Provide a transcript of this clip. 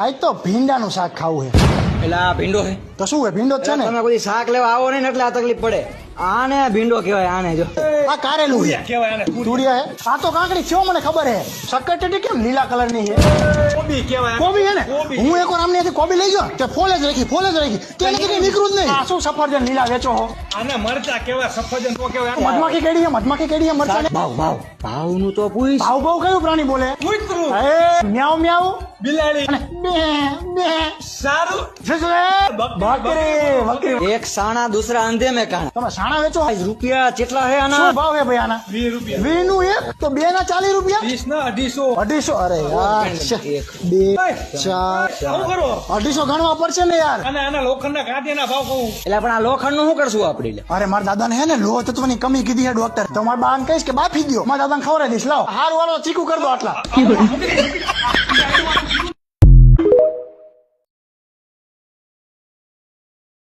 આજ તો ભીંડાનું શાક ખાવું છે. એટલે આ ભીંડો છે. તો શું હે ભીંડો જ છે ને. તમે કોઈ શાક લેવા આવો નહીં ને એટલે આ તકલીફ પડે. આને ભીંડો કહેવાય. આને જો આ કારેલું છે. કેવાય આને તુરિયા હે. આ તો કાકડી છો મને ખબર હે. સક્કરટેટી કેમ લીલા કલર ની છે. કોબી કેવાય કોબી હે ને. કોબી. હું એકવાર આમની હાથે કોબી લઈ ગયો તે ફોલે જ રાખી તેને કઈ નીકળું જ નહીં. આ શું સફરજન લીલા વેચો હો. આને મરચા કેવાય સફરજન નો કેવાય મધમાખી કેડી હે મરચાં ને. ભાવ નું તો પૂછ. ભાવ ભાવ કયું પ્રાણી બોલે. કૂતરું એ મ્યાઉ મ્યાઉ બિલાડી અને બે બે સારું બકરી એક સાણા દૂસરા અંધે મેં કાણા. તમે સાણા વેચો. રૂપિયા કેટલા હે આના? શું ભાવ હે ભાઈ આના. 20 રૂપિયા 20 નું એક તો 2 ના 40 રૂપિયા. 20 ના 250 250. અરે યાર એક. 2 4 શું કરો 250 ગણવા પડશે ને યાર. અને આના લોખંડના કાંટિયાના ભાવ કહું એટલે પણ આ લોખંડ નું શું કરશું આપણે? લે અરે મારા દાદા ને હે ને લોહ તત્વની કમી કીધી હે ડોક્ટર. તો મારા બાને કહીશ કે બાફી દો. મારા દાદાને ખવડાવી દઈશ. લાવો હારું વાળો ચીકુ કર દો આટલા.